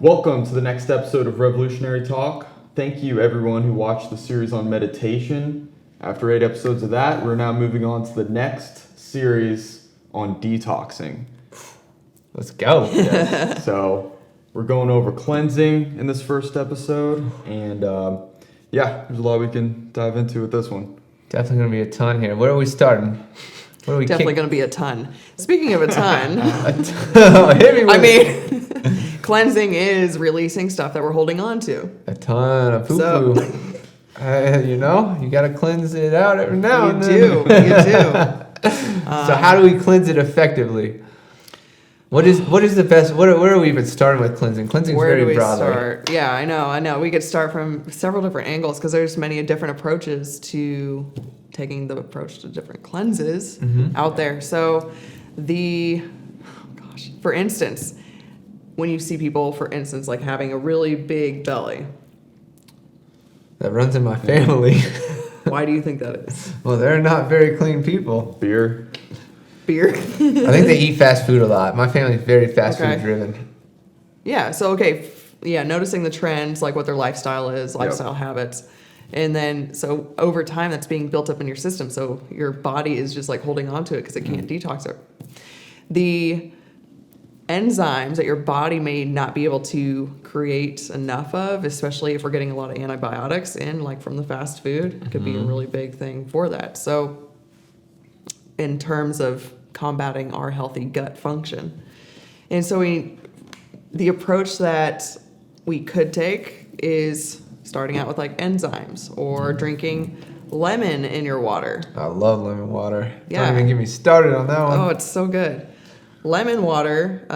Welcome to the next episode of Revolutionary Talk. Thank you everyone who watched the series on meditation. After 8 episodes of that, we're now moving on to the next series on detoxing. Let's go. Yes. So we're going over cleansing in this first episode, and there's a lot we can dive into with this one. Definitely going to be a ton here. Where are we starting? What are we Definitely going to be a ton. Speaking of a ton, cleansing is releasing stuff that we're holding on to. A ton of poo-poo. You got to cleanse it out every now and then. You do. So how do we cleanse it effectively? What is the best? Where are we even starting with cleansing? Cleansing is very broad. Where do we start? Yeah, I know. We could start from several different angles because there's many different approaches to taking the approach to different cleanses out there. So for instance, when you see people, for instance, like having a really big belly. That runs in my family. Why do you think that is? Well, they're not very clean people. Beer. I think they eat fast food a lot. My family's very fast food driven. Yeah, so noticing the trends, like what their lifestyle is, lifestyle habits. And then, so over time, that's being built up in your system. So your body is just like holding on to it because it can't detox it. The enzymes that your body may not be able to create enough of, especially if we're getting a lot of antibiotics in, like from the fast food, could be a really big thing for that. So in terms of combating our healthy gut function. And so the approach that we could take is starting out with like enzymes or drinking lemon in your water. I love lemon water. Yeah. Don't even get me started on that one. Oh, it's so good. Lemon water,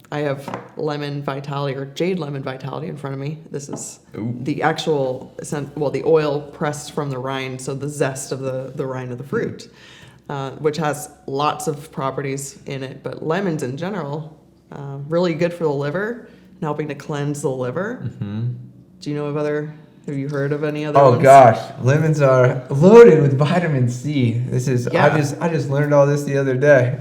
I have lemon vitality or jade lemon vitality in front of me. This is the actual, the oil pressed from the rind, so the zest of the rind of the fruit, which has lots of properties in it. But lemons in general, really good for the liver and helping to cleanse the liver. Do you know have you heard of any other ones? Oh gosh, lemons are loaded with vitamin C. I just learned all this the other day.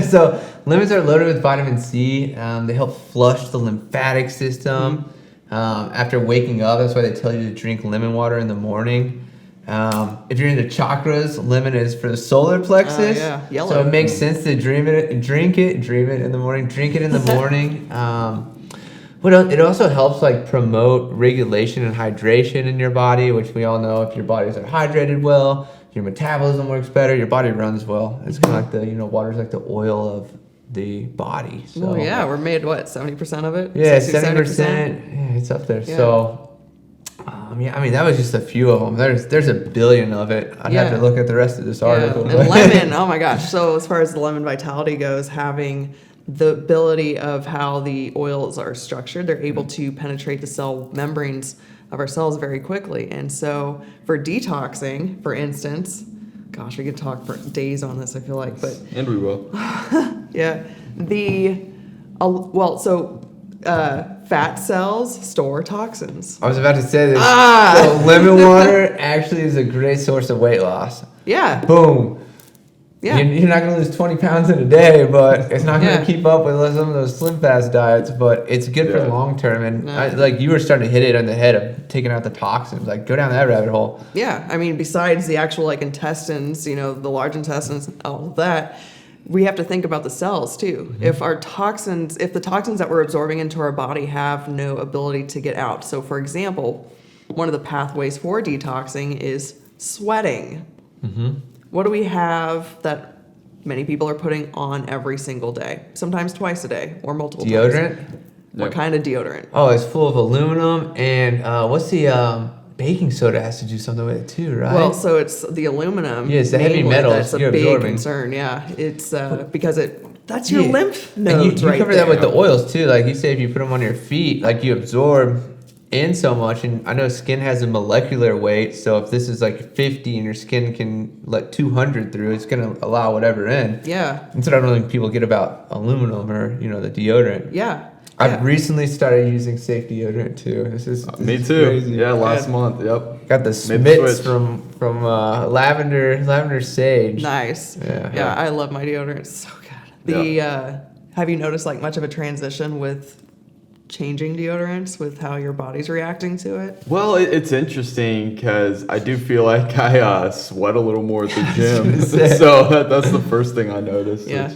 So lemons are loaded with vitamin C. They help flush the lymphatic system after waking up. That's why they tell you to drink lemon water in the morning. If you're into chakras, lemon is for the solar plexus. Yellow. So it makes sense to drink it in the morning. Drink it in the morning. It also helps like promote regulation and hydration in your body, which we all know if your bodies are hydrated well, your metabolism works better, your body runs well. It's kind of like water's like the oil of the body. So we're made 70% of it? Yeah, 70%. Yeah, it's up there. Yeah. So that was just a few of them. There's a billion of it. I'd have to look at the rest of this article. And lemon, oh my gosh. So as far as the lemon vitality goes, having the ability of how the oils are structured, they're able to penetrate the cell membranes of our cells very quickly. And so for detoxing, for instance, gosh, we could talk for days on this, I feel like, but... And we will. Yeah. Fat cells store toxins. I was about to say this. So lemon water actually is a great source of weight loss. Yeah. Boom. Yeah. You're not going to lose 20 pounds in a day, but it's not going to keep up with some of those slim fast diets, but it's good for long term. And you were starting to hit it on the head of taking out the toxins. Like, go down that rabbit hole. Yeah. I mean, besides the actual intestines, the large intestines, all of that, we have to think about the cells too. If the toxins that we're absorbing into our body have no ability to get out. So for example, one of the pathways for detoxing is sweating. What do we have that many people are putting on every single day? Sometimes twice a day or multiple times. Deodorant? What kind of deodorant? Oh, it's full of aluminum and what's the baking soda has to do something with it too, right? Well, so it's the aluminum. Yeah, it's the heavy metals that's a you're big absorbing. concern. Yeah, it's because that's your lymph nodes. And you cover that there. with the oils too. Like you say, if you put them on your feet, like you absorb in so much. And I know skin has a molecular weight, so if this is like 50 and your skin can let 200 through, it's going to allow whatever in. Yeah. That's what I don't think people get about aluminum or the deodorant. Yeah. I've recently started using safe deodorant too. This is me too. Crazy. Yeah, last month. Yep. Got the Smiths from lavender sage. Nice. Yeah. I love my deodorant. It's so good. Have you noticed much of a transition with changing deodorants with how your body's reacting to it? Well, it's interesting because I do feel like I sweat a little more at the gym. So that's the first thing I noticed. Yeah.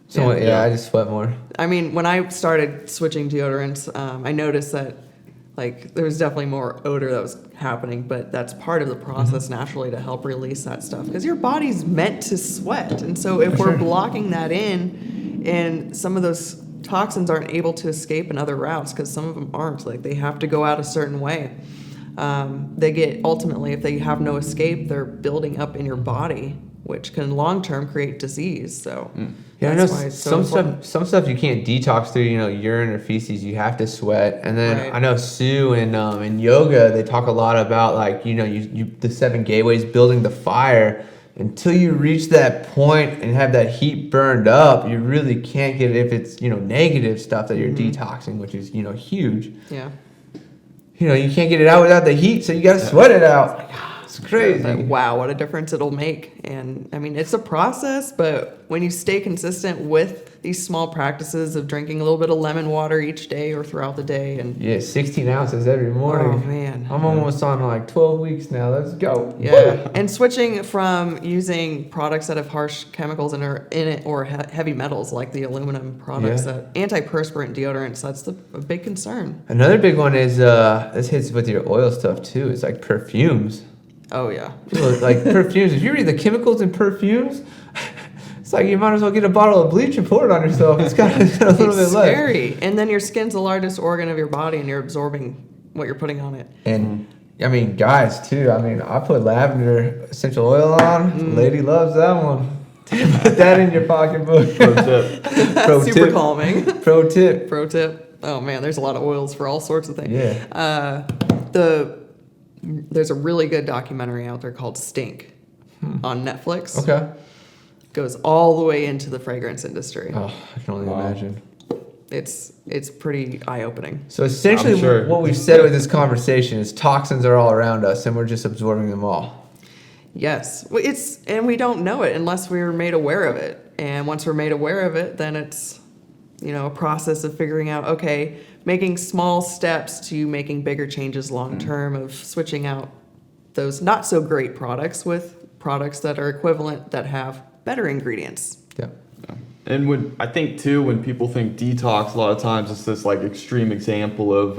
So yeah, I just sweat more. I mean, when I started switching deodorants, I noticed that like there was definitely more odor that was happening, but that's part of the process naturally to help release that stuff because your body's meant to sweat. And so if we're blocking that in and some of those toxins aren't able to escape in other routes because some of them aren't, like they have to go out a certain way. They get ultimately, if they have no escape, they're building up in your body, which can long term create disease. So yeah, I know that's why it's so some stuff you can't detox through, urine or feces. You have to sweat. And then Right. I know Sue in yoga, they talk a lot about like you the 7 gateways, building the fire. Until you reach that point and have that heat burned up, you really can't get it if it's negative stuff that you're detoxing, which is huge. Yeah. You can't get it out without the heat, so you gotta sweat it out. It's crazy. But wow, what a difference it'll make. And I mean, it's a process, but when you stay consistent with these small practices of drinking a little bit of lemon water each day or throughout the day, and Yeah, 16 ounces every morning. oh man, I'm almost on like 12 weeks now. Let's go. yeah. And switching from using products that have harsh chemicals in it or heavy metals like the aluminum products, Yeah. that antiperspirant deodorants, that's a big concern. Another big one is this hits with your oil stuff too. It's like perfumes. Oh yeah. People like perfumes. If you read the chemicals in perfumes, it's like you might as well get a bottle of bleach and pour it on yourself. It's got a little bit It's less. scary. And then your skin's the largest organ of your body, and you're absorbing what you're putting on it. And I mean, guys too. I mean, I put lavender essential oil on. Lady loves that one. Put that in your pocketbook. Pro tip. Pro Super tip. calming. Pro tip. Pro tip. Oh man, there's a lot of oils for all sorts of things. Yeah. There's a really good documentary out there called Stink on Netflix. Okay. Goes all the way into the fragrance industry. Oh, I can only imagine. It's pretty eye opening. So essentially, I'm sure. what we've said with this conversation is toxins are all around us, and we're just absorbing them all. Yes, and we don't know it unless we're made aware of it. And once we're made aware of it, then it's a process of figuring out, okay, making small steps to making bigger changes long term of switching out those not so great products with products that are equivalent that have better ingredients. Yeah. And when people think detox, a lot of times it's this like extreme example of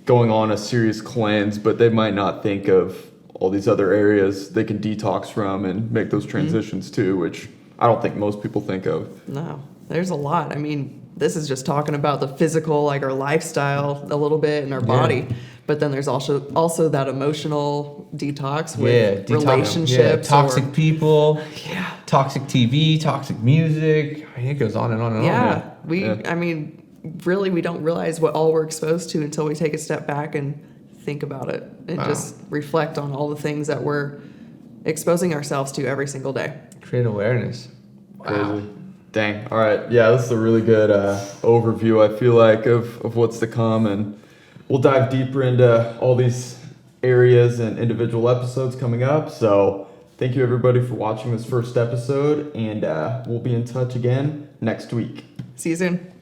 going on a serious cleanse, but they might not think of all these other areas they can detox from and make those transitions too, which I don't think most people think of. No, there's a lot. I mean, this is just talking about the physical, like our lifestyle a little bit and our body. But then there's also that emotional detox with relationships. Toxic people. Yeah. Toxic TV, toxic music. I mean, it goes on and on and on. I mean, really, we don't realize what all we're exposed to until we take a step back and think about it and just reflect on all the things that we're exposing ourselves to every single day. Create awareness. Wow. Crazy. Dang. All right. Yeah, this is a really good overview, I feel like, of what's to come. And we'll dive deeper into all these areas and individual episodes coming up. So thank you, everybody, for watching this first episode. And we'll be in touch again next week. See you soon.